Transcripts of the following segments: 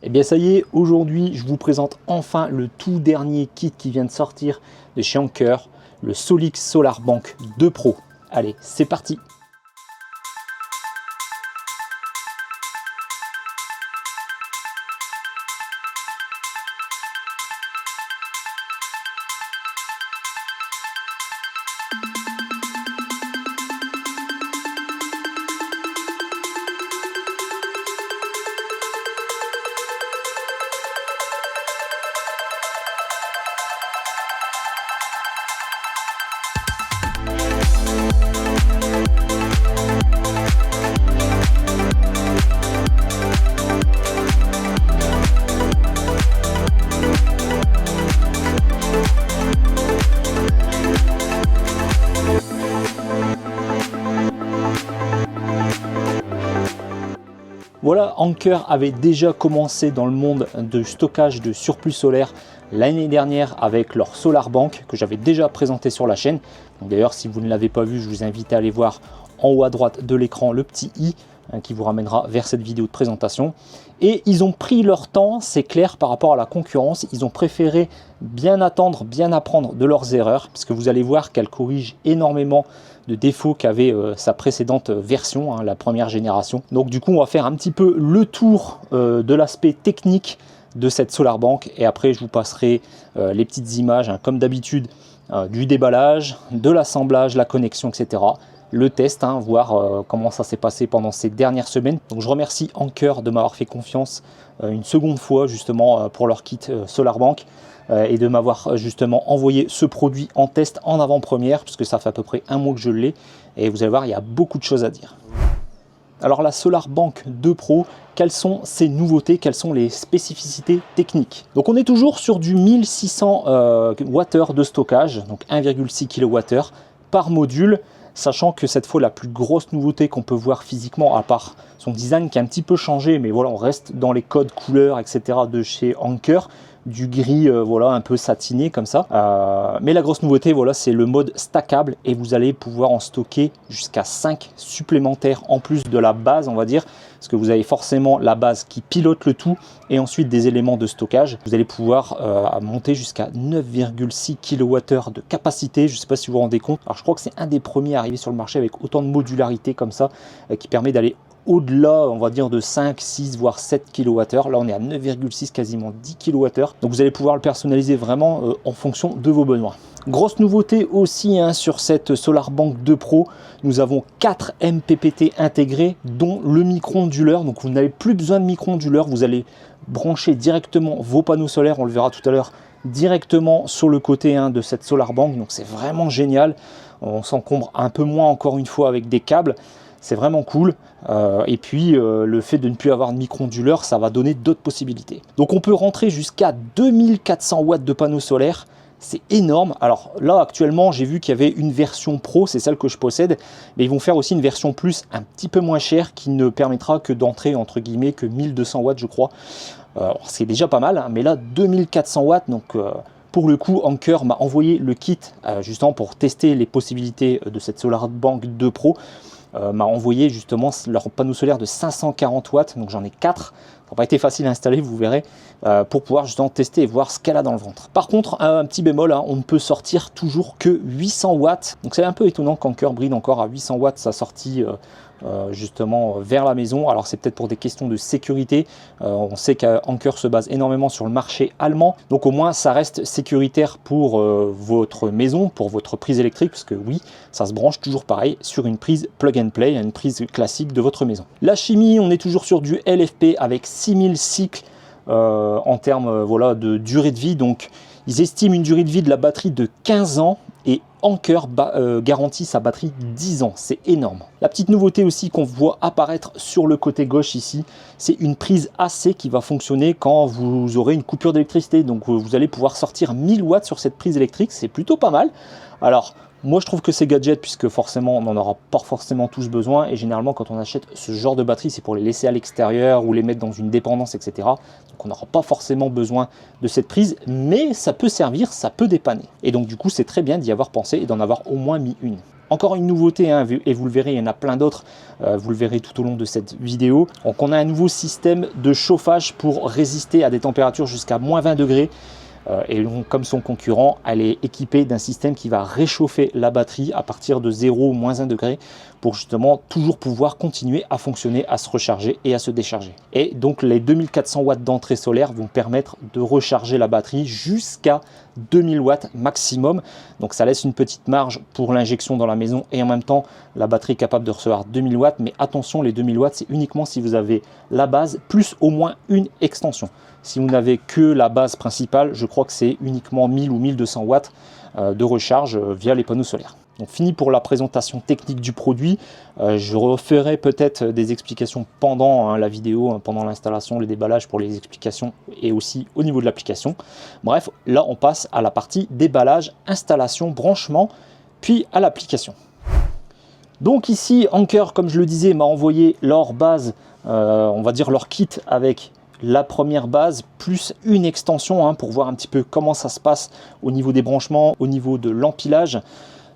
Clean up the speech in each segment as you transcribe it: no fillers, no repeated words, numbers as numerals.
Et bien ça y est, aujourd'hui je vous présente enfin le tout dernier kit qui vient de sortir de chez Anker, le Solix Solar Bank 2 Pro. Allez, c'est parti! Voilà, Anker avait déjà commencé dans le monde de stockage de surplus solaire l'année dernière avec leur Solar Bank que j'avais déjà présenté sur la chaîne. D'ailleurs, si vous ne l'avez pas vu, je vous invite à aller voir en haut à droite de l'écran le petit i qui vous ramènera vers cette vidéo de présentation. Et ils ont pris leur temps, c'est clair, par rapport à la concurrence. Ils ont préféré bien attendre, bien apprendre de leurs erreurs, parce que vous allez voir qu'elle corrige énormément de défauts qu'avait sa précédente version, la première génération. Donc du coup, on va faire un petit peu le tour de l'aspect technique de cette Solar Bank, et après je vous passerai les petites images, comme d'habitude, du déballage, de l'assemblage, la connexion, etc. Le test, voir comment ça s'est passé pendant ces dernières semaines. Donc je remercie Anker de m'avoir fait confiance une seconde fois justement pour leur kit Solar Bank et de m'avoir justement envoyé ce produit en test en avant-première, puisque ça fait à peu près un mois que je l'ai, et vous allez voir, il y a beaucoup de choses à dire. Alors la Solar Bank 2 Pro, quelles sont ses nouveautés, quelles sont les spécificités techniques? Donc on est toujours sur du 1600 Wh de stockage, donc 1,6 kWh par module, sachant que cette fois la plus grosse nouveauté qu'on peut voir physiquement, à part son design qui a un petit peu changé, mais voilà, on reste dans les codes couleurs, etc. de chez Anker, du gris voilà, un peu satiné comme ça, mais la grosse nouveauté, voilà, c'est le mode stackable, et vous allez pouvoir en stocker jusqu'à 5 supplémentaires en plus de la base, on va dire, parce que vous avez forcément la base qui pilote le tout et ensuite des éléments de stockage. Vous allez pouvoir monter jusqu'à 9,6 kWh de capacité. Je ne sais pas si vous vous rendez compte, alors je crois que c'est un des premiers à arriver sur le marché avec autant de modularité comme ça, qui permet d'aller au-delà, on va dire, de 5, 6, voire 7 kWh. Là, on est à 9,6, quasiment 10 kWh. Donc, vous allez pouvoir le personnaliser vraiment en fonction de vos besoins. Grosse nouveauté aussi sur cette Solar Bank 2 Pro, nous avons 4 MPPT intégrés, dont le micro-onduleur. Donc, vous n'avez plus besoin de micro-onduleur. Vous allez brancher directement vos panneaux solaires, on le verra tout à l'heure, directement sur le côté de cette Solar Bank. Donc, c'est vraiment génial. On s'encombre un peu moins, encore une fois, avec des câbles. C'est vraiment cool, et puis le fait de ne plus avoir de micro-onduleur, ça va donner d'autres possibilités. Donc on peut rentrer jusqu'à 2400 watts de panneaux solaires, c'est énorme. Alors là actuellement j'ai vu qu'il y avait une version pro, c'est celle que je possède, mais ils vont faire aussi une version plus un petit peu moins chère qui ne permettra que d'entrer entre guillemets que 1200 watts je crois. C'est déjà pas mal, mais là 2400 watts, donc pour le coup, Anker m'a envoyé le kit justement pour tester les possibilités de cette Solar Bank 2 Pro. M'a envoyé justement leur panneau solaire de 540 watts, donc j'en ai 4. Ça n'a pas été facile à installer, vous verrez, pour pouvoir justement tester et voir ce qu'elle a dans le ventre. Par contre, un petit bémol, on ne peut sortir toujours que 800 watts. Donc c'est un peu étonnant qu'Anker bride encore à 800 watts sa sortie justement vers la maison. Alors c'est peut-être pour des questions de sécurité. On sait qu'Anker se base énormément sur le marché allemand, donc au moins ça reste sécuritaire pour votre maison, pour votre prise électrique, parce que oui, ça se branche toujours pareil sur une prise plug and play, une prise classique de votre maison. La chimie, on est toujours sur du LFP avec 6000 cycles en termes voilà, de durée de vie. Donc ils estiment une durée de vie de la batterie de 15 ans, et Anker garantit sa batterie 10 ans, c'est énorme. La petite nouveauté aussi qu'on voit apparaître sur le côté gauche ici, c'est une prise AC qui va fonctionner quand vous aurez une coupure d'électricité. Donc vous allez pouvoir sortir 1000 watts sur cette prise électrique, c'est plutôt pas mal. Alors, moi je trouve que c'est gadget puisque forcément on n'en aura pas forcément tous besoin et généralement quand on achète ce genre de batterie c'est pour les laisser à l'extérieur ou les mettre dans une dépendance, etc. Donc on n'aura pas forcément besoin de cette prise, mais ça peut servir, ça peut dépanner. Et donc du coup c'est très bien d'y avoir pensé et d'en avoir au moins mis une. Encore une nouveauté, hein, et vous le verrez, il y en a plein d'autres, vous le verrez tout au long de cette vidéo. Donc on a un nouveau système de chauffage pour résister à des températures jusqu'à moins 20 degrés. Et donc, comme son concurrent, elle est équipée d'un système qui va réchauffer la batterie à partir de 0 ou moins 1 degré pour justement toujours pouvoir continuer à fonctionner, à se recharger et à se décharger. Et donc les 2400 watts d'entrée solaire vont permettre de recharger la batterie jusqu'à 2000 watts maximum. Donc ça laisse une petite marge pour l'injection dans la maison et en même temps la batterie est capable de recevoir 2000 watts. Mais attention, les 2000 watts c'est uniquement si vous avez la base plus au moins une extension. Si vous n'avez que la base principale, je crois que c'est uniquement 1000 ou 1200 watts de recharge via les panneaux solaires. Donc fini pour la présentation technique du produit. Je referai peut-être des explications pendant la vidéo, pendant l'installation, les déballages pour les explications et aussi au niveau de l'application. Bref, là on passe à la partie déballage, installation, branchement, puis à l'application. Donc ici, Anker, comme je le disais, m'a envoyé leur base, on va dire leur kit avec la première base plus une extension pour voir un petit peu comment ça se passe au niveau des branchements, au niveau de l'empilage.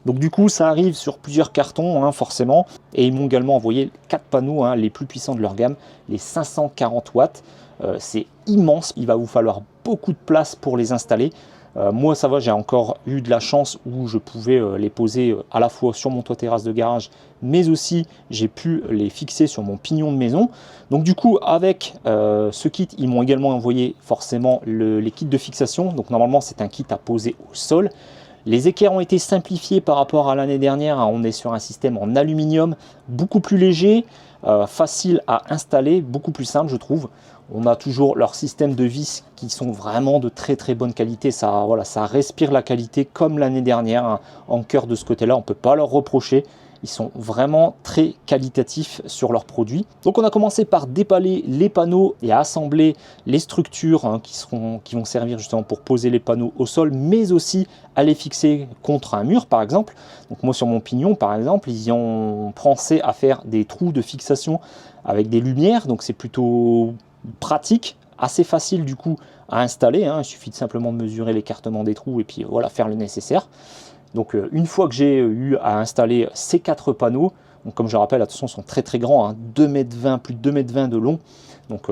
Donc du coup ça arrive sur plusieurs cartons forcément, et ils m'ont également envoyé 4 panneaux les plus puissants de leur gamme, les 540 watts. C'est immense, il va vous falloir beaucoup de place pour les installer. Moi ça va, j'ai encore eu de la chance où je pouvais les poser à la fois sur mon toit terrasse de garage, mais aussi j'ai pu les fixer sur mon pignon de maison. Donc du coup avec ce kit, ils m'ont également envoyé forcément les kits de fixation. Donc normalement c'est un kit à poser au sol. Les équerres ont été simplifiés par rapport à l'année dernière. On est sur un système en aluminium, beaucoup plus léger, facile à installer, beaucoup plus simple je trouve. On a toujours leur système de vis qui sont vraiment de très très bonne qualité. Ça, voilà, ça respire la qualité comme l'année dernière. Anker de ce côté-là, on ne peut pas leur reprocher. Ils sont vraiment très qualitatifs sur leurs produits. Donc on a commencé par déballer les panneaux et à assembler les structures qui vont servir justement pour poser les panneaux au sol, mais aussi à les fixer contre un mur par exemple. Donc moi sur mon pignon par exemple, ils y ont pensé à faire des trous de fixation avec des lumières. Donc c'est plutôt pratique, assez facile du coup à installer. Il suffit de simplement mesurer l'écartement des trous et puis voilà, faire le nécessaire. Donc une fois que j'ai eu à installer ces 4 panneaux, donc comme je rappelle, attention, ils sont très très grands, 2,20 m, plus de 2,20 m de long. Donc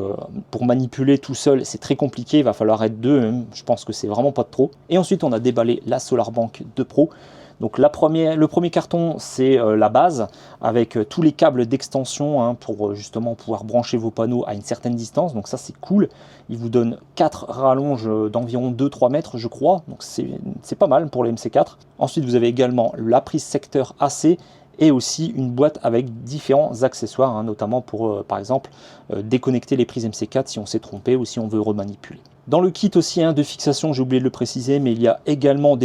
pour manipuler tout seul, c'est très compliqué, il va falloir être deux, je pense que c'est vraiment pas de trop. Et ensuite on a déballé la SolarBank 2 Pro. Donc le premier carton, c'est la base avec tous les câbles d'extension pour justement pouvoir brancher vos panneaux à une certaine distance. Donc ça c'est cool. Il vous donne 4 rallonges d'environ 2-3 mètres je crois. Donc c'est pas mal pour les MC4. Ensuite vous avez également la prise secteur AC et aussi une boîte avec différents accessoires, notamment pour par exemple déconnecter les prises MC4 si on s'est trompé ou si on veut remanipuler. Dans le kit aussi de fixation, j'ai oublié de le préciser, mais il y a également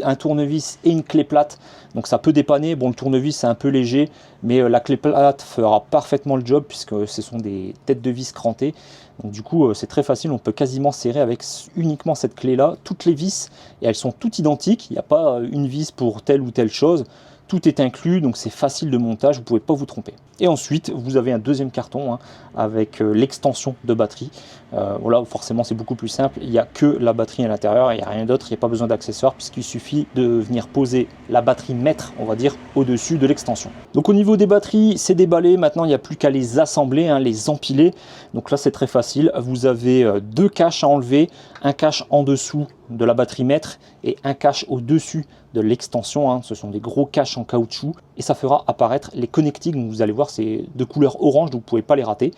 un tournevis et une clé plate. Donc ça peut dépanner. Bon, le tournevis c'est un peu léger, mais la clé plate fera parfaitement le job puisque ce sont des têtes de vis crantées. Donc du coup c'est très facile, on peut quasiment serrer avec uniquement cette clé là toutes les vis et elles sont toutes identiques. Il n'y a pas une vis pour telle ou telle chose. Tout est inclus, donc c'est facile de montage, vous ne pouvez pas vous tromper. Et ensuite, vous avez un deuxième carton avec l'extension de batterie. Voilà, forcément, c'est beaucoup plus simple. Il n'y a que la batterie à l'intérieur, il n'y a rien d'autre, il n'y a pas besoin d'accessoires puisqu'il suffit de venir poser la batterie maître, on va dire, au-dessus de l'extension. Donc au niveau des batteries, c'est déballé. Maintenant, il n'y a plus qu'à les assembler, les empiler. Donc là, c'est très facile. Vous avez 2 caches à enlever, un cache en dessous de la batterie maître et un cache au-dessus de l'extension. Ce sont des gros caches en caoutchouc et ça fera apparaître les connectiques. Donc vous allez voir, c'est de couleur orange, donc vous ne pouvez pas les rater.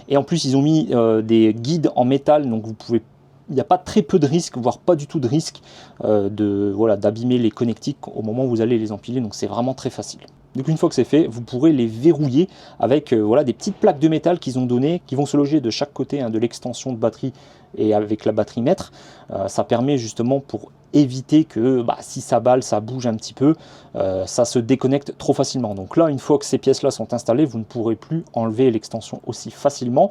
Et en plus, ils ont mis des guides en métal, donc il n'y a pas très peu de risque, voire pas du tout de risque d'abîmer les connectiques au moment où vous allez les empiler. Donc c'est vraiment très facile. Donc une fois que c'est fait, vous pourrez les verrouiller avec des petites plaques de métal qu'ils ont données, qui vont se loger de chaque côté de l'extension de batterie et avec la batterie maître. Ça permet justement pour éviter que si ça balle, ça bouge un petit peu, ça se déconnecte trop facilement. Donc là, une fois que ces pièces-là sont installées, vous ne pourrez plus enlever l'extension aussi facilement.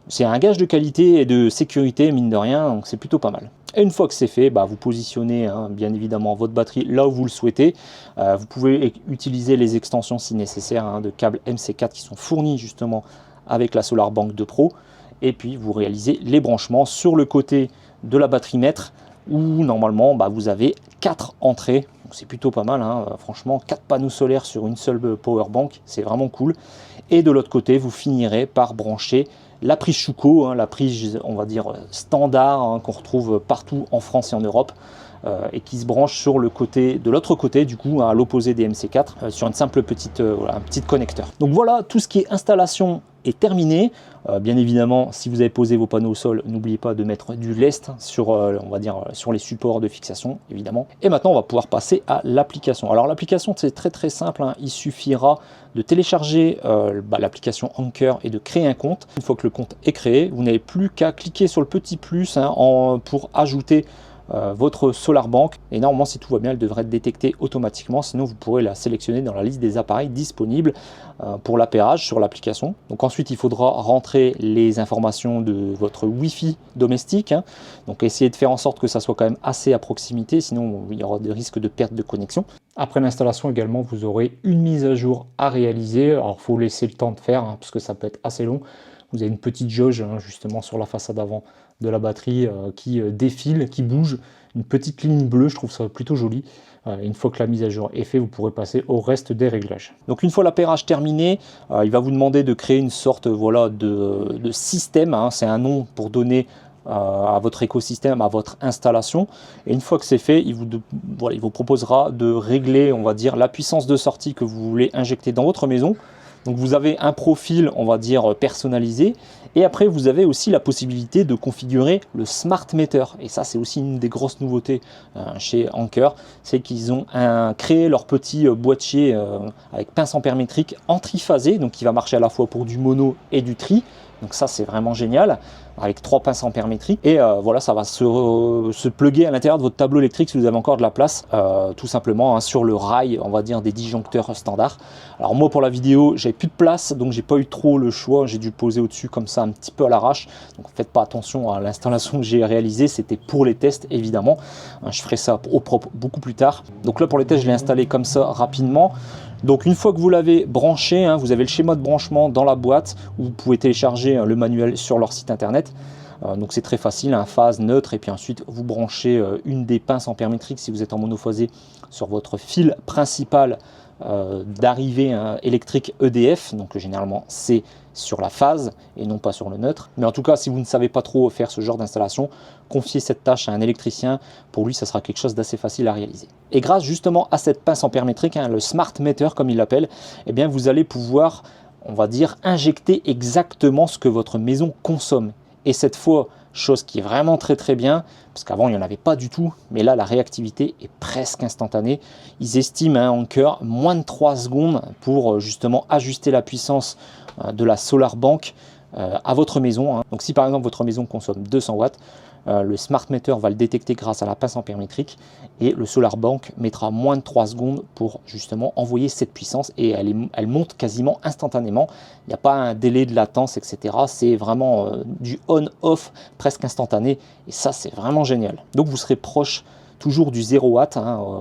C'est un gage de qualité et de sécurité, mine de rien, donc c'est plutôt pas mal. Et une fois que c'est fait, vous positionnez bien évidemment votre batterie là où vous le souhaitez. Vous pouvez utiliser les extensions si nécessaire de câbles MC4 qui sont fournis justement avec la SolarBank 2 Pro. Et puis vous réalisez les branchements sur le côté de la batterie mètre où normalement vous avez 4 entrées. C'est plutôt pas mal, franchement, 4 panneaux solaires sur une seule powerbank, c'est vraiment cool. Et de l'autre côté, vous finirez par brancher la prise Schuko, la prise, on va dire, standard qu'on retrouve partout en France et en Europe, et qui se branche sur le côté, de l'autre côté, du coup, à l'opposé des MC4, sur une simple petite, un petit connecteur. Donc voilà, tout ce qui est installation est terminé. Bien évidemment, si vous avez posé vos panneaux au sol, n'oubliez pas de mettre du lest sur, on va dire, sur les supports de fixation, évidemment. Et maintenant, on va pouvoir passer à l'application. Alors l'application, c'est très simple. Il suffira de télécharger l'application Anker et de créer un compte. Une fois que le compte est créé, vous n'avez plus qu'à cliquer sur le petit plus pour ajouter votre SolarBank, et normalement si tout va bien elle devrait être détectée automatiquement, sinon vous pourrez la sélectionner dans la liste des appareils disponibles pour l'appairage sur l'application. Donc ensuite il faudra rentrer les informations de votre Wi-Fi domestique, donc essayez de faire en sorte que ça soit quand même assez à proximité, sinon il y aura des risques de perte de connexion. Après l'installation également, vous aurez une mise à jour à réaliser. Alors il faut laisser le temps de faire parce que ça peut être assez long. Vous avez une petite jauge justement sur la façade avant de la batterie qui défile, qui bouge, une petite ligne bleue, je trouve ça plutôt joli. Une fois que la mise à jour est faite, vous pourrez passer au reste des réglages. Donc une fois l'appairage terminé, il va vous demander de créer une sorte de système, c'est un nom pour donner à votre écosystème, à votre installation. Et une fois que c'est fait, il vous proposera de régler, on va dire, la puissance de sortie que vous voulez injecter dans votre maison. Donc vous avez un profil, on va dire, personnalisé. Et après, vous avez aussi la possibilité de configurer le Smart Meter. Et ça, c'est aussi une des grosses nouveautés chez Anker. C'est qu'ils ont créé leur petit boîtier avec pince ampère métrique en triphasé. Donc, qui va marcher à la fois pour du mono et du tri. Donc ça, c'est vraiment génial. Avec 3 pinces ampère métrique. Et voilà, ça va se plugger à l'intérieur de votre tableau électrique si vous avez encore de la place. Tout simplement sur le rail, on va dire, des disjoncteurs standards. Alors moi, pour la vidéo, j'avais plus de place. Donc, j'ai pas eu trop le choix. J'ai dû poser au-dessus comme ça un petit peu à l'arrache. Donc, faites pas attention à l'installation que j'ai réalisée. C'était pour les tests, évidemment. Je ferai ça au propre beaucoup plus tard. Donc là, pour les tests, je l'ai installé comme ça rapidement. Donc une fois que vous l'avez branché, vous avez le schéma de branchement dans la boîte où vous pouvez télécharger le manuel sur leur site internet. Donc c'est très facile, phase, neutre, et puis ensuite vous branchez une des pinces ampère métrique si vous êtes en monophasé sur votre fil principal d'arrivée électrique EDF. Donc généralement c'est sur la phase et non pas sur le neutre. Mais en tout cas, si vous ne savez pas trop faire ce genre d'installation, confiez cette tâche à un électricien. Pour lui, ça sera quelque chose d'assez facile à réaliser. Et grâce justement à cette pince ampère métrique, le Smart Meter comme il l'appelle, eh bien vous allez pouvoir, on va dire, injecter exactement ce que votre maison consomme. Et cette fois, chose qui est vraiment très bien, parce qu'avant il n'y en avait pas du tout, mais là la réactivité est presque instantanée. Ils estiment Anker moins de 3 secondes pour justement ajuster la puissance de la SolarBank à votre maison. Donc si par exemple votre maison consomme 200 watts, le Smart Meter va le détecter grâce à la pince ampère métrique et le SolarBank mettra moins de 3 secondes pour justement envoyer cette puissance et elle monte quasiment instantanément. Il n'y a pas un délai de latence, etc. C'est vraiment du on-off presque instantané et ça c'est vraiment génial. Donc vous serez proche toujours du 0 watt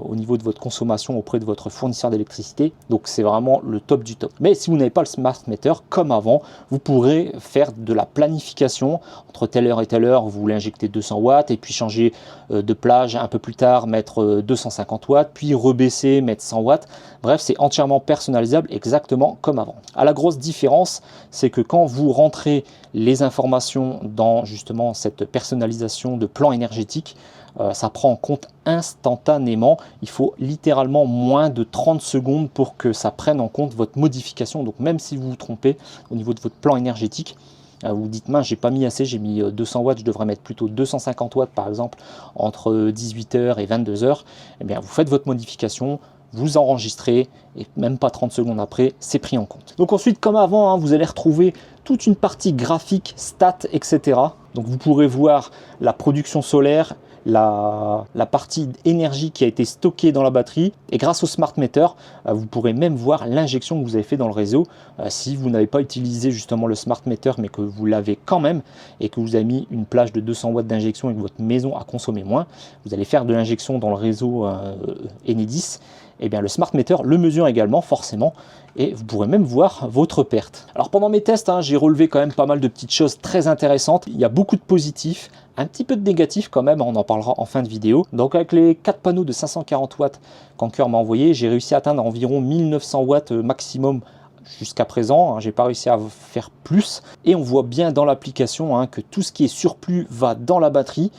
au niveau de votre consommation auprès de votre fournisseur d'électricité. Donc c'est vraiment le top du top. Mais si vous n'avez pas le Smart Meter, comme avant, vous pourrez faire de la planification. Entre telle heure et telle heure, vous voulez injecter 200 watts et puis changer de plage un peu plus tard, mettre 250 watts, puis rebaisser, mettre 100 watts. Bref, c'est entièrement personnalisable exactement comme avant. La grosse différence, c'est que quand vous rentrez les informations dans justement cette personnalisation de plan énergétique, ça prend en compte instantanément. Il faut littéralement moins de 30 secondes pour que ça prenne en compte votre modification. Donc même si vous vous trompez au niveau de votre plan énergétique, vous dites mince, j'ai pas mis assez, j'ai mis 200 watts, je devrais mettre plutôt 250 watts par exemple entre 18h et 22h, eh bien vous faites votre modification, vous enregistrez et même pas 30 secondes après, c'est pris en compte. Donc ensuite, comme avant, vous allez retrouver toute une partie graphique, stats, etc. Donc vous pourrez voir la production solaire, la partie énergie qui a été stockée dans la batterie. Et grâce au smart meter, vous pourrez même voir l'injection que vous avez fait dans le réseau. Si vous n'avez pas utilisé justement le smart meter, mais que vous l'avez quand même, et que vous avez mis une plage de 200 watts d'injection et que votre maison a consommé moins, vous allez faire de l'injection dans le réseau Enedis. Et bien le smart meter le mesure également forcément, et vous pourrez même voir votre perte. Alors pendant mes tests, j'ai relevé quand même pas mal de petites choses très intéressantes. Il y a beaucoup de positifs, un petit peu de négatifs quand même, on en parlera en fin de vidéo. Donc avec les 4 panneaux de 540 watts qu'Anker m'a envoyé, j'ai réussi à atteindre environ 1900 watts maximum jusqu'à présent. J'ai pas réussi à faire plus, et on voit bien dans l'application que tout ce qui est surplus va dans la batterie.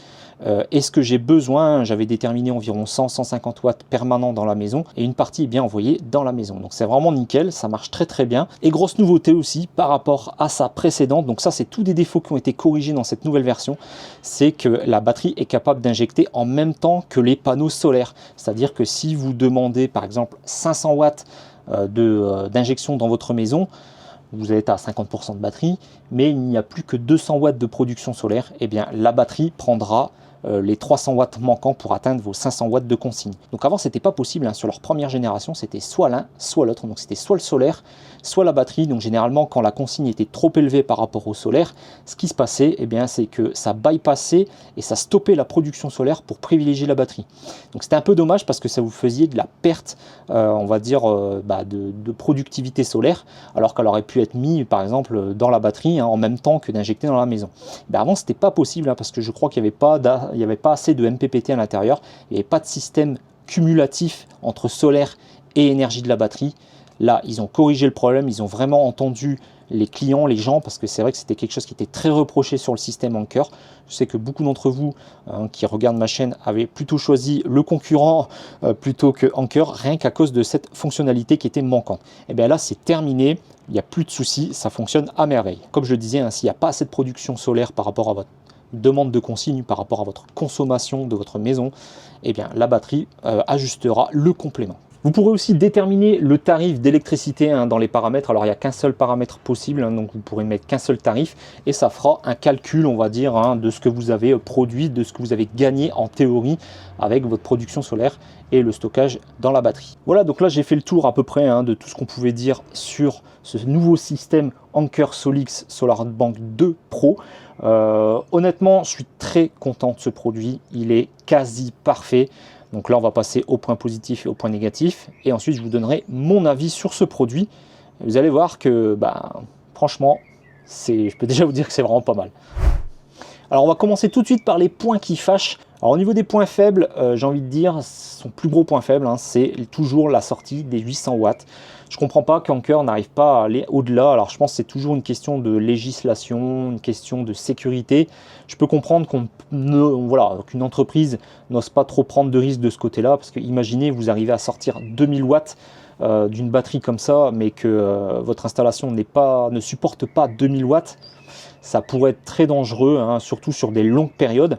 Et ce que j'ai besoin, j'avais déterminé environ 100-150 watts permanents dans la maison, et une partie est bien envoyée dans la maison. Donc c'est vraiment nickel, ça marche très très bien. Et grosse nouveauté aussi par rapport à sa précédente, donc ça c'est tous des défauts qui ont été corrigés dans cette nouvelle version, c'est que la batterie est capable d'injecter en même temps que les panneaux solaires. C'est-à-dire que si vous demandez par exemple 500 watts d'injection dans votre maison, vous êtes à 50% de batterie, mais il n'y a plus que 200 watts de production solaire, et bien la batterie prendra les 300 watts manquants pour atteindre vos 500 watts de consigne. Donc avant c'était pas possible, sur leur première génération c'était soit l'un soit l'autre, donc c'était soit le solaire soit la batterie. Donc généralement quand la consigne était trop élevée par rapport au solaire, ce qui se passait, c'est que ça bypassait et ça stoppait la production solaire pour privilégier la batterie. Donc c'était un peu dommage parce que ça vous faisait de la perte, on va dire de productivité solaire, alors qu'elle aurait pu être mise par exemple dans la batterie en même temps que d'injecter dans la maison. Avant c'était pas possible, parce que je crois qu'il n'y avait pas assez de MPPT à l'intérieur, il n'y avait pas de système cumulatif entre solaire et énergie de la batterie. Là, ils ont corrigé le problème, ils ont vraiment entendu les clients, les gens, parce que c'est vrai que c'était quelque chose qui était très reproché sur le système Anker. Je sais que beaucoup d'entre vous qui regardent ma chaîne avaient plutôt choisi le concurrent plutôt que Anker, rien qu'à cause de cette fonctionnalité qui était manquante. Et bien là, c'est terminé, il n'y a plus de soucis, ça fonctionne à merveille. Comme je le disais, s'il n'y a pas assez de production solaire par rapport à votre demande de consigne, par rapport à votre consommation de votre maison, et bien la batterie ajustera le complément. Vous pourrez aussi déterminer le tarif d'électricité dans les paramètres. Alors il n'y a qu'un seul paramètre possible, donc vous pourrez mettre qu'un seul tarif, et ça fera un calcul, on va dire, de ce que vous avez produit, de ce que vous avez gagné en théorie avec votre production solaire et le stockage dans la batterie. Voilà, donc là j'ai fait le tour à peu près de tout ce qu'on pouvait dire sur ce nouveau système Anker Solix SolarBank 2 Pro. Honnêtement, je suis très content de ce produit, il est quasi parfait. Donc là, on va passer au point positif et au point négatif. Et ensuite, je vous donnerai mon avis sur ce produit. Vous allez voir que, franchement, je peux déjà vous dire que c'est vraiment pas mal. Alors, on va commencer tout de suite par les points qui fâchent. Alors, au niveau des points faibles, j'ai envie de dire, son plus gros point faible, c'est toujours la sortie des 800 watts. Je ne comprends pas qu'Anker n'arrive pas à aller au-delà. Alors, je pense que c'est toujours une question de législation, une question de sécurité. Je peux comprendre qu'une entreprise n'ose pas trop prendre de risques de ce côté-là, parce que imaginez, vous arrivez à sortir 2000 watts d'une batterie comme ça, mais que votre installation ne supporte pas 2000 watts. Ça pourrait être très dangereux, surtout sur des longues périodes.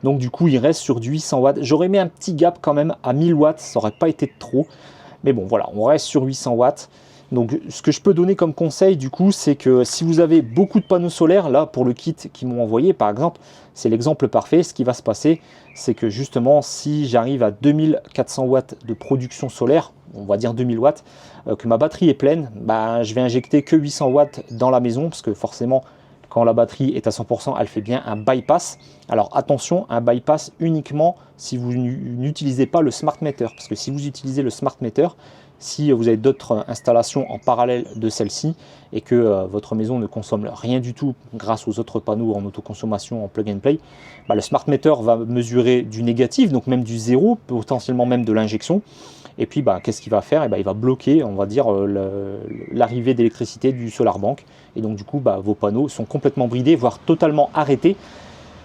Donc du coup, il reste sur du 800 watts. J'aurais mis un petit gap quand même à 1000 watts, ça n'aurait pas été trop. Mais bon, voilà, on reste sur 800 watts. Donc ce que je peux donner comme conseil, du coup, c'est que si vous avez beaucoup de panneaux solaires, là, pour le kit qu'ils m'ont envoyé, par exemple, c'est l'exemple parfait. Ce qui va se passer, c'est que justement, si j'arrive à 2400 watts de production solaire, on va dire 2000 watts, que ma batterie est pleine, je vais injecter que 800 watts dans la maison, parce que forcément, quand la batterie est à 100%, elle fait bien un bypass. Alors attention, un bypass uniquement si vous n'utilisez pas le smart meter. Parce que si vous utilisez le smart meter, si vous avez d'autres installations en parallèle de celle-ci et que votre maison ne consomme rien du tout grâce aux autres panneaux en autoconsommation, en plug and play, le smart meter va mesurer du négatif, donc même du zéro, potentiellement même de l'injection. Et puis, qu'est-ce qu'il va faire? Il va bloquer, on va dire, l'arrivée d'électricité du SolarBank. Et donc, du coup, vos panneaux sont complètement bridés, voire totalement arrêtés.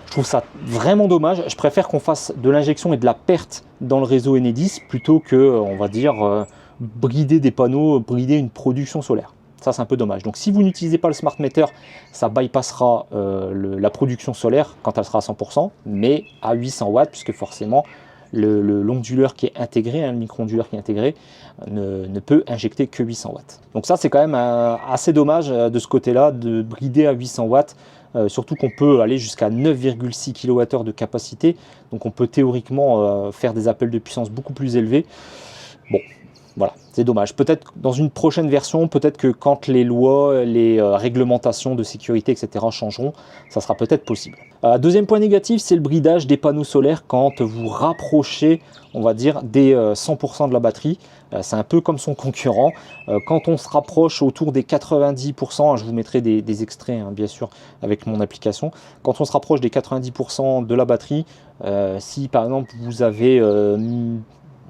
Je trouve ça vraiment dommage. Je préfère qu'on fasse de l'injection et de la perte dans le réseau Enedis plutôt que, on va dire, brider des panneaux, brider une production solaire. Ça, c'est un peu dommage. Donc, si vous n'utilisez pas le smart meter, ça bypassera la production solaire quand elle sera à 100%, mais à 800 watts, puisque forcément, l'onduleur qui est intégré, le micro-onduleur qui est intégré, ne peut injecter que 800 watts. Donc ça, c'est quand même assez dommage de ce côté-là, de brider à 800 watts. surtout qu'on peut aller jusqu'à 9,6 kWh de capacité, donc on peut théoriquement faire des appels de puissance beaucoup plus élevés. Bon, voilà, c'est dommage. Peut-être dans une prochaine version, peut-être que quand les lois, les réglementations de sécurité, etc. changeront, ça sera peut-être possible. Deuxième point négatif, c'est le bridage des panneaux solaires quand vous rapprochez, on va dire, des 100% de la batterie. C'est un peu comme son concurrent. Quand on se rapproche autour des 90%, je vous mettrai des extraits, hein, bien sûr, avec mon application. Quand on se rapproche des 90% de la batterie, si par exemple vous avez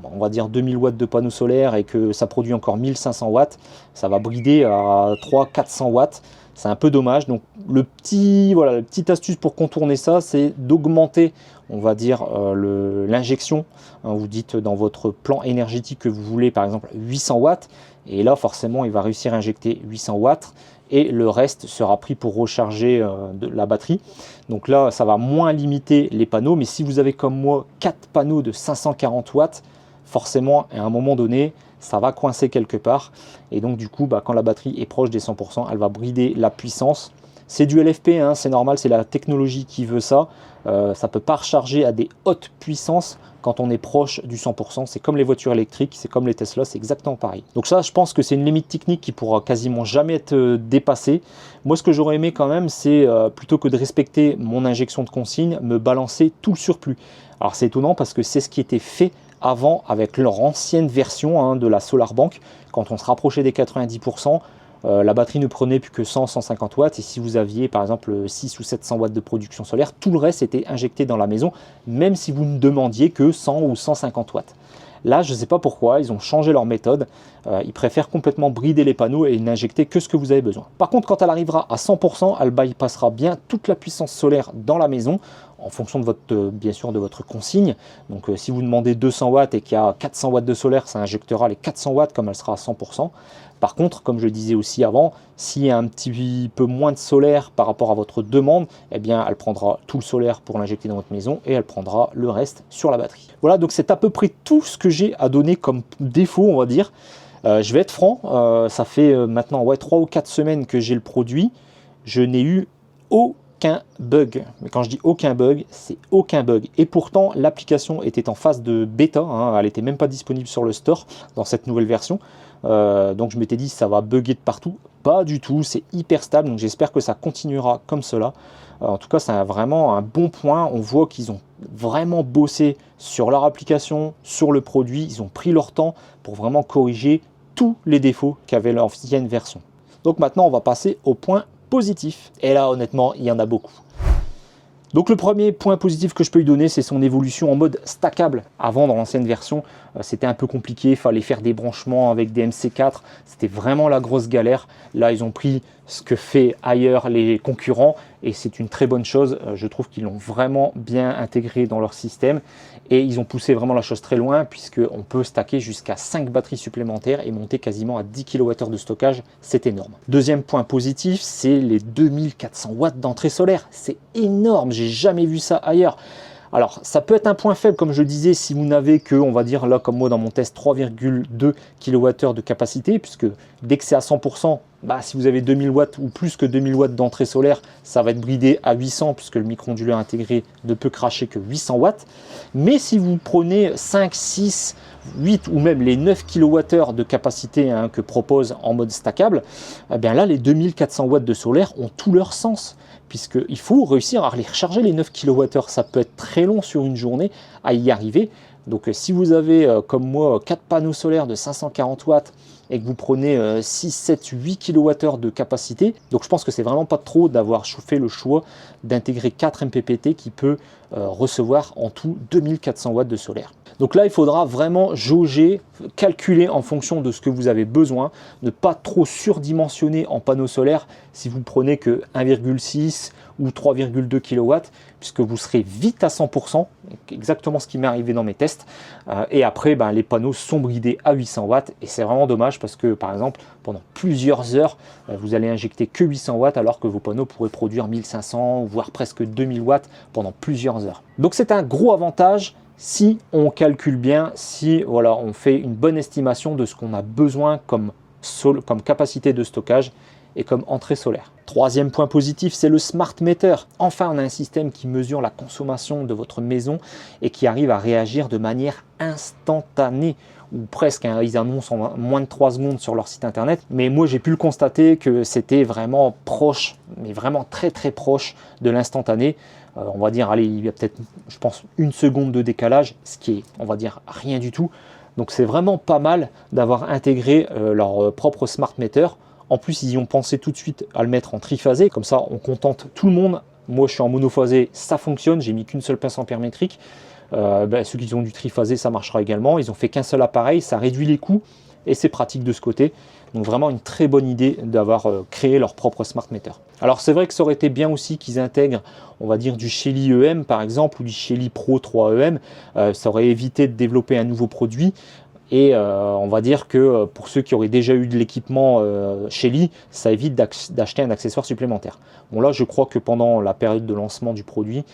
on va dire 2000 watts de panneaux solaires et que ça produit encore 1500 watts, ça va brider à 300-400 watts. C'est un peu dommage. Donc la petite astuce pour contourner ça, c'est d'augmenter, on va dire, l'injection. Vous dites dans votre plan énergétique que vous voulez par exemple 800 watts, et là forcément il va réussir à injecter 800 watts et le reste sera pris pour recharger de la batterie. Donc là ça va moins limiter les panneaux, mais si vous avez comme moi 4 panneaux de 540 watts, forcément à un moment donné ça va coincer quelque part, et donc du coup quand la batterie est proche des 100%, elle va brider la puissance. C'est du LFP, hein, c'est normal, c'est la technologie qui veut ça. Ça ne peut pas recharger à des hautes puissances quand on est proche du 100%. C'est comme les voitures électriques, c'est comme les Tesla, c'est exactement pareil. Donc ça, je pense que c'est une limite technique qui pourra quasiment jamais être dépassée. Moi, ce que j'aurais aimé quand même, c'est plutôt que de respecter mon injection de consigne, me balancer tout le surplus. Alors c'est étonnant parce que c'est ce qui était fait avant avec leur ancienne version de la SolarBank. Quand on se rapprochait des 90%, la batterie ne prenait plus que 100-150 watts, et si vous aviez par exemple 6 ou 700 watts de production solaire, tout le reste était injecté dans la maison, même si vous ne demandiez que 100 ou 150 watts. Là, je ne sais pas pourquoi, ils ont changé leur méthode. Ils préfèrent complètement brider les panneaux et n'injecter que ce que vous avez besoin. Par contre, quand elle arrivera à 100%, elle bypassera bien toute la puissance solaire dans la maison, en fonction de votre, bien sûr, de votre consigne. Donc si vous demandez 200 watts et qu'il y a 400 watts de solaire, ça injectera les 400 watts comme elle sera à 100%. Par contre, comme je le disais aussi avant, s'il y a un petit peu moins de solaire par rapport à votre demande, eh bien, elle prendra tout le solaire pour l'injecter dans votre maison et elle prendra le reste sur la batterie. Voilà, donc c'est à peu près tout ce que j'ai à donner comme défaut, on va dire. Je vais être franc, ça fait maintenant 3 ou 4 semaines que j'ai le produit. Je n'ai eu aucun bug. Mais quand je dis aucun bug, c'est aucun bug. Et pourtant, l'application était en phase de bêta, hein, elle n'était même pas disponible sur le store dans cette nouvelle version. Donc je m'étais dit ça va bugger de partout. Pas du tout, c'est hyper stable, donc j'espère que ça continuera comme cela. En tout cas, c'est vraiment un bon point. On voit qu'ils ont vraiment bossé sur leur application, sur le produit. Ils ont pris leur temps pour vraiment corriger tous les défauts qu'avait l'ancienne version. Donc maintenant, on va passer au point positif. Et là, honnêtement, il y en a beaucoup. Donc le premier point positif que je peux lui donner, c'est son évolution en mode stackable. Avant, dans l'ancienne version, c'était un peu compliqué, il fallait faire des branchements avec des MC4, c'était vraiment la grosse galère. Là, ils ont pris ce que fait ailleurs les concurrents et c'est une très bonne chose. Je trouve qu'ils l'ont vraiment bien intégré dans leur système et ils ont poussé vraiment la chose très loin puisqu'on peut stacker jusqu'à 5 batteries supplémentaires et monter quasiment à 10 kWh de stockage, c'est énorme. Deuxième point positif, c'est les 2400 watts d'entrée solaire, c'est énorme, j'ai jamais vu ça ailleurs. Alors, ça peut être un point faible, comme je disais, si vous n'avez que, on va dire, là, comme moi dans mon test, 3,2 kWh de capacité, puisque dès que c'est à 100%, si vous avez 2000 watts ou plus que 2000 watts d'entrée solaire, ça va être bridé à 800, puisque le micro-onduleur intégré ne peut cracher que 800 watts. Mais si vous prenez 5, 6, 8 ou même les 9 kWh de capacité que propose en mode stackable, eh bien là, les 2400 watts de solaire ont tout leur sens. Puisqu'il faut réussir à les recharger les 9 kWh. Ça peut être très long sur une journée à y arriver. Donc si vous avez, comme moi, 4 panneaux solaires de 540 watts et que vous prenez 6, 7, 8 kWh de capacité, donc je pense que c'est vraiment pas trop d'avoir fait le choix d'intégrer 4 MPPT qui peut recevoir en tout 2400 watts de solaire. Donc là, il faudra vraiment jauger, calculer en fonction de ce que vous avez besoin, ne pas trop surdimensionner en panneaux solaires si vous prenez que 1,6 ou 3,2 kW, puisque vous serez vite à 100%, exactement ce qui m'est arrivé dans mes tests. Et après, les panneaux sont bridés à 800 watts et c'est vraiment dommage parce que, par exemple, pendant plusieurs heures, vous allez injecter que 800 watts alors que vos panneaux pourraient produire 1500 voire presque 2000 watts pendant plusieurs heures. Donc c'est un gros avantage si on calcule bien, si on fait une bonne estimation de ce qu'on a besoin comme capacité de stockage. et comme entrée solaire. Troisième point positif, c'est le smart meter. Enfin, on a un système qui mesure la consommation de votre maison et qui arrive à réagir de manière instantanée, ou presque, hein. Ils annoncent en moins de 3 secondes sur leur site internet, mais moi j'ai pu le constater que c'était vraiment proche, mais vraiment très très proche de l'instantané. On va dire, allez, il y a peut-être, je pense, 1 seconde de décalage, ce qui est, on va dire, rien du tout. Donc c'est vraiment pas mal d'avoir intégré leur propre smart meter. En plus, ils y ont pensé tout de suite à le mettre en triphasé, comme ça on contente tout le monde. Moi je suis en monophasé, ça fonctionne, j'ai mis qu'une seule pince ampère métrique. Ceux qui ont du triphasé, ça marchera également. Ils ont fait qu'un seul appareil, ça réduit les coûts et c'est pratique de ce côté. Donc vraiment une très bonne idée d'avoir créé leur propre smart meter. Alors c'est vrai que ça aurait été bien aussi qu'ils intègrent, on va dire, du Shelly EM par exemple, ou du Shelly Pro 3 EM. Ça aurait évité de développer un nouveau produit. Et on va dire que pour ceux qui auraient déjà eu de l'équipement Shelly, ça évite d'acheter un accessoire supplémentaire. Bon là, je crois que pendant la période de lancement du produit,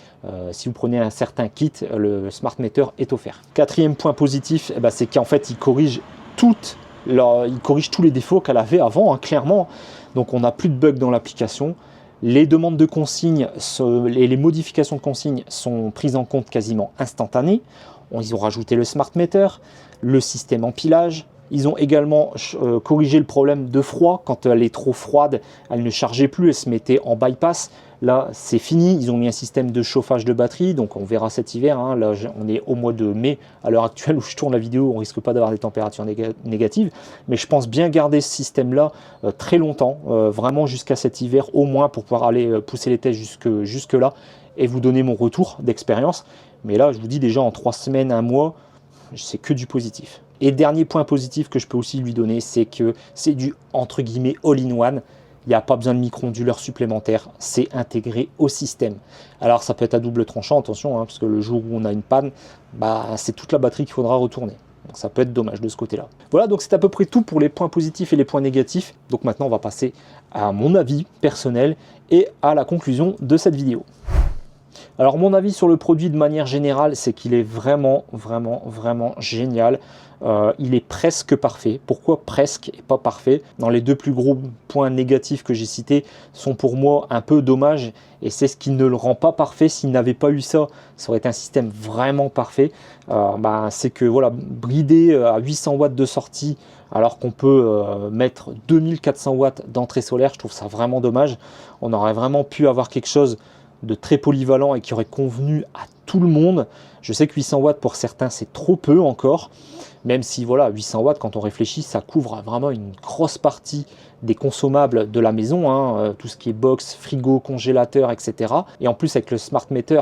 si vous prenez un certain kit, le smart meter est offert. Quatrième point positif, c'est qu'en fait, il corrige tous les défauts qu'elle avait avant, hein, clairement. Donc on n'a plus de bugs dans l'application. Les demandes de consignes et les modifications de consignes sont prises en compte quasiment instantanées. Ils ont rajouté le smart meter, le système empilage. Ils ont également corrigé le problème de froid. Quand elle est trop froide, elle ne chargeait plus, elle se mettait en bypass. Là, c'est fini. Ils ont mis un système de chauffage de batterie. Donc, on verra cet hiver. Hein. Là, on est au mois de mai. À l'heure actuelle où je tourne la vidéo, on ne risque pas d'avoir des températures négatives. Mais je pense bien garder ce système-là très longtemps, vraiment jusqu'à cet hiver au moins, pour pouvoir aller pousser les tests jusque-là et vous donner mon retour d'expérience. Mais là, je vous dis déjà en 3 semaines, 1 mois, c'est que du positif. Et dernier point positif que je peux aussi lui donner, c'est que c'est du entre guillemets all-in-one. Il n'y a pas besoin de micro-onduleurs supplémentaires, c'est intégré au système. Alors ça peut être à double tranchant, attention, hein, parce que le jour où on a une panne, c'est toute la batterie qu'il faudra retourner. Donc ça peut être dommage de ce côté-là. Voilà, donc c'est à peu près tout pour les points positifs et les points négatifs. Donc maintenant, on va passer à mon avis personnel et à la conclusion de cette vidéo. Alors mon avis sur le produit de manière générale, c'est qu'il est vraiment génial. Il est presque parfait. Pourquoi presque et pas parfait? Dans les 2 plus gros points négatifs que j'ai cités sont pour moi un peu dommages et c'est ce qui ne le rend pas parfait. S'il n'avait pas eu ça, ça aurait été un système vraiment parfait. C'est que voilà, bridé à 800 watts de sortie alors qu'on peut mettre 2400 watts d'entrée solaire, je trouve ça vraiment dommage. On aurait vraiment pu avoir quelque chose de très polyvalent et qui aurait convenu à tout le monde. Je sais que 800 watts pour certains c'est trop peu encore, même si voilà, 800 watts quand on réfléchit, ça couvre vraiment une grosse partie des consommables de la maison, hein, tout ce qui est box, frigo, congélateur, etc. Et en plus avec le smart meter,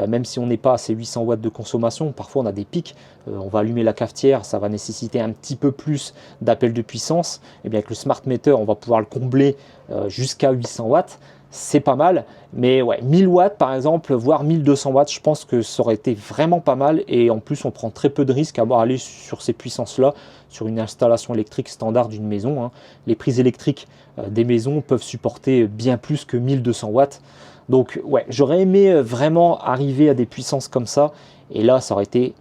même si on n'est pas à ces 800 watts de consommation, parfois on a des pics, on va allumer la cafetière, ça va nécessiter un petit peu plus d'appel de puissance. Et bien avec le smart meter, on va pouvoir le combler jusqu'à 800 watts. C'est pas mal, mais ouais, 1000 watts par exemple, voire 1200 watts, je pense que ça aurait été vraiment pas mal. Et en plus, on prend très peu de risques à aller sur ces puissances-là, sur une installation électrique standard d'une maison. Hein. Les prises électriques des maisons peuvent supporter bien plus que 1200 watts. Donc ouais, j'aurais aimé vraiment arriver à des puissances comme ça, et là, ça aurait été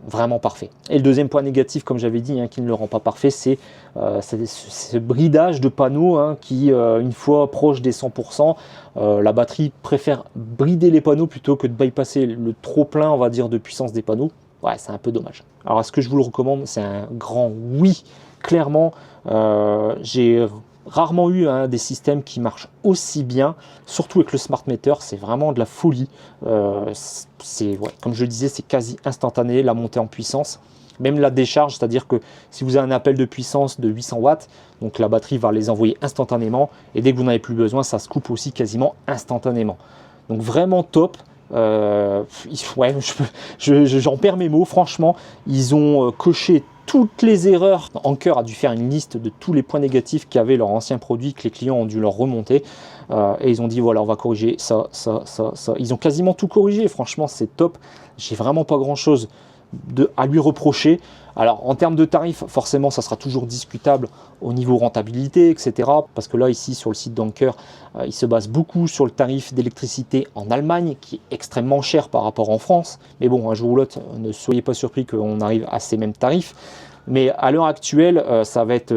vraiment parfait. Et le deuxième point négatif, comme j'avais dit, hein, qui ne le rend pas parfait, c'est ce bridage de panneaux qui, une fois proche des 100%, la batterie préfère brider les panneaux plutôt que de bypasser le trop plein, on va dire, de puissance des panneaux. Ouais, c'est un peu dommage. Alors, est-ce que je vous le recommande? C'est un grand oui, clairement. J'ai rarement eu des systèmes qui marchent aussi bien, surtout avec le smart meter, c'est vraiment de la folie. Comme je le disais, c'est quasi instantané la montée en puissance, même la décharge, c'est-à-dire que si vous avez un appel de puissance de 800 watts, donc la batterie va les envoyer instantanément, et dès que vous n'en avez plus besoin, ça se coupe aussi quasiment instantanément. Donc vraiment top. J'en perds mes mots, franchement, ils ont coché toutes les erreurs. Anker a dû faire une liste de tous les points négatifs qu'avait leur ancien produit, que les clients ont dû leur remonter, et ils ont dit voilà, on va corriger ça. Ils ont quasiment tout corrigé, franchement c'est top. J'ai vraiment pas grand chose à lui reprocher. Alors en termes de tarifs, forcément ça sera toujours discutable au niveau rentabilité, etc. Parce que là ici sur le site d'Anker, il se base beaucoup sur le tarif d'électricité en Allemagne qui est extrêmement cher par rapport en France. Mais bon, un jour ou l'autre, ne soyez pas surpris qu'on arrive à ces mêmes tarifs. Mais à l'heure actuelle, ça va être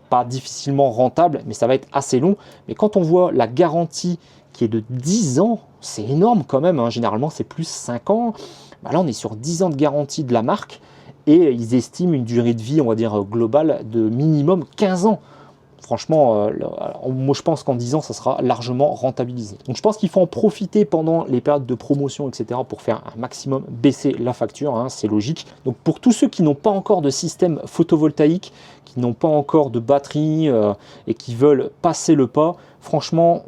pas difficilement rentable, mais ça va être assez long. Mais quand on voit la garantie qui est de 10 ans, c'est énorme quand même, hein. Généralement c'est plus 5 ans. Bah là on est sur 10 ans de garantie de la marque et ils estiment une durée de vie, on va dire globale, de minimum 15 ans. Franchement, moi je pense qu'en 10 ans, ça sera largement rentabilisé. Donc je pense qu'il faut en profiter pendant les périodes de promotion, etc. pour faire un maximum baisser la facture, hein, c'est logique. Donc pour tous ceux qui n'ont pas encore de système photovoltaïque, qui n'ont pas encore de batterie et qui veulent passer le pas, franchement,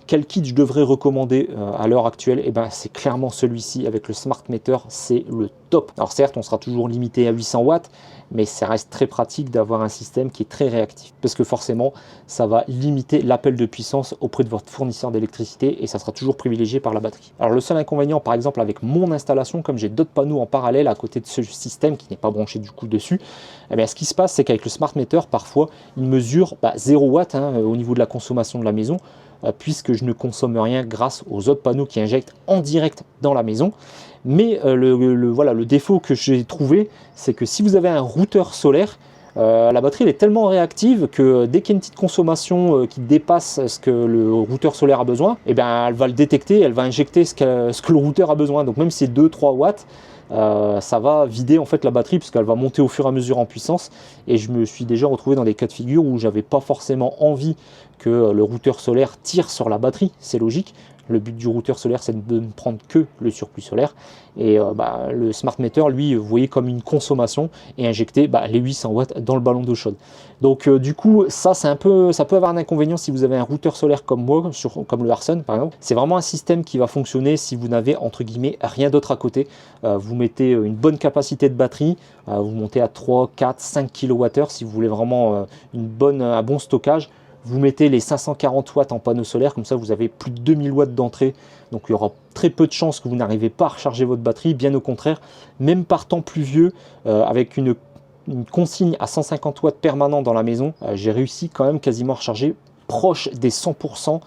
quel kit je devrais recommander à l'heure actuelle? Eh ben, c'est clairement celui-ci avec le Smart Meter, c'est le top. Alors certes, on sera toujours limité à 800 watts, mais ça reste très pratique d'avoir un système qui est très réactif, parce que forcément, ça va limiter l'appel de puissance auprès de votre fournisseur d'électricité et ça sera toujours privilégié par la batterie. Alors le seul inconvénient, par exemple, avec mon installation, comme j'ai d'autres panneaux en parallèle à côté de ce système qui n'est pas branché du coup dessus, eh bien, ce qui se passe, c'est qu'avec le Smart Meter, parfois, il mesure 0 watts au niveau de la consommation de la maison, puisque je ne consomme rien grâce aux autres panneaux qui injectent en direct dans la maison. Mais voilà, le défaut que j'ai trouvé, c'est que si vous avez un routeur solaire, la batterie elle est tellement réactive que dès qu'il y a une petite consommation qui dépasse ce que le routeur solaire a besoin, eh bien, elle va le détecter, elle va injecter ce que le routeur a besoin. Donc même si c'est 2-3 watts, ça va vider en fait la batterie puisqu'elle va monter au fur et à mesure en puissance. Et je me suis déjà retrouvé dans des cas de figure où j'avais pas forcément envie que le routeur solaire tire sur la batterie, c'est logique. Le but du routeur solaire, c'est de ne prendre que le surplus solaire. Et le Smart Meter, lui, vous voyez comme une consommation et injecter les 800 watts dans le ballon d'eau chaude. Donc du coup, ça peut avoir un inconvénient si vous avez un routeur solaire comme moi, comme le Harsun par exemple. C'est vraiment un système qui va fonctionner si vous n'avez entre guillemets rien d'autre à côté. Vous mettez une bonne capacité de batterie, vous montez à 3, 4, 5 kWh si vous voulez vraiment un bon stockage. Vous mettez les 540 watts en panneau solaire, comme ça vous avez plus de 2000 watts d'entrée. Donc il y aura très peu de chances que vous n'arrivez pas à recharger votre batterie, bien au contraire. Même par temps pluvieux, avec une consigne à 150 watts permanent dans la maison, j'ai réussi quand même quasiment à recharger proche des 100%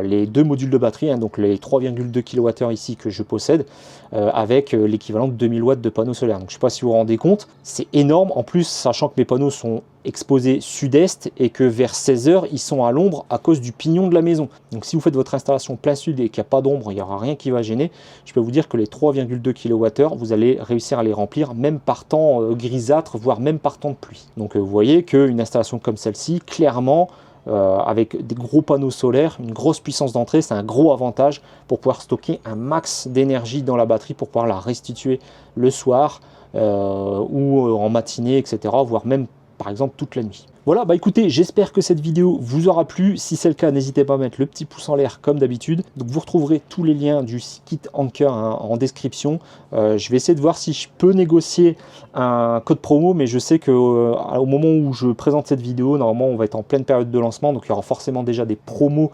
les deux modules de batterie, hein, donc les 3,2 kWh ici que je possède, avec l'équivalent de 2000 watts de panneaux solaires. Donc je ne sais pas si vous vous rendez compte, c'est énorme. En plus, sachant que mes panneaux sont exposés sud-est et que vers 16h, ils sont à l'ombre à cause du pignon de la maison. Donc si vous faites votre installation plein sud et qu'il n'y a pas d'ombre, il n'y aura rien qui va gêner. Je peux vous dire que les 3,2 kWh, vous allez réussir à les remplir même par temps grisâtre, voire même par temps de pluie. Donc vous voyez qu'une installation comme celle-ci, clairement, avec des gros panneaux solaires, une grosse puissance d'entrée, c'est un gros avantage pour pouvoir stocker un max d'énergie dans la batterie pour pouvoir la restituer le soir ou en matinée, etc., voire même par exemple toute la nuit. Voilà, écoutez, j'espère que cette vidéo vous aura plu. Si c'est le cas, n'hésitez pas à mettre le petit pouce en l'air comme d'habitude. Donc vous retrouverez tous les liens du kit Anker en description. Je vais essayer de voir si je peux négocier un code promo, mais je sais que au moment où je présente cette vidéo, normalement on va être en pleine période de lancement, donc il y aura forcément déjà des promos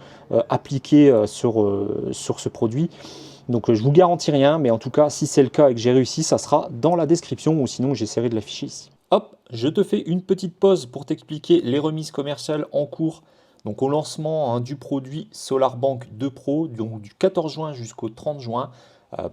appliqués sur ce produit. Donc je vous garantis rien, mais en tout cas, si c'est le cas et que j'ai réussi, ça sera dans la description, ou sinon j'essaierai de l'afficher ici. Hop, je te fais une petite pause pour t'expliquer les remises commerciales en cours. Donc au lancement du produit SolarBank 2 Pro, donc du 14 juin jusqu'au 30 juin,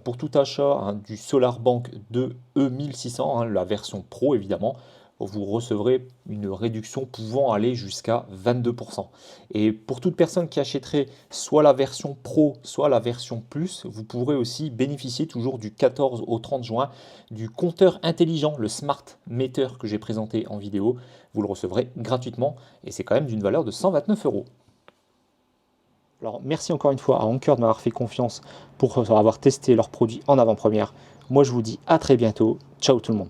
pour tout achat du SolarBank 2 E1600, la version Pro évidemment, vous recevrez une réduction pouvant aller jusqu'à 22%. Et pour toute personne qui achèterait soit la version Pro, soit la version Plus, vous pourrez aussi bénéficier toujours du 14 au 30 juin du compteur intelligent, le Smart Meter que j'ai présenté en vidéo. Vous le recevrez gratuitement et c'est quand même d'une valeur de 129 €. Alors merci encore une fois à Anker de m'avoir fait confiance pour avoir testé leurs produits en avant-première. Moi je vous dis à très bientôt. Ciao tout le monde.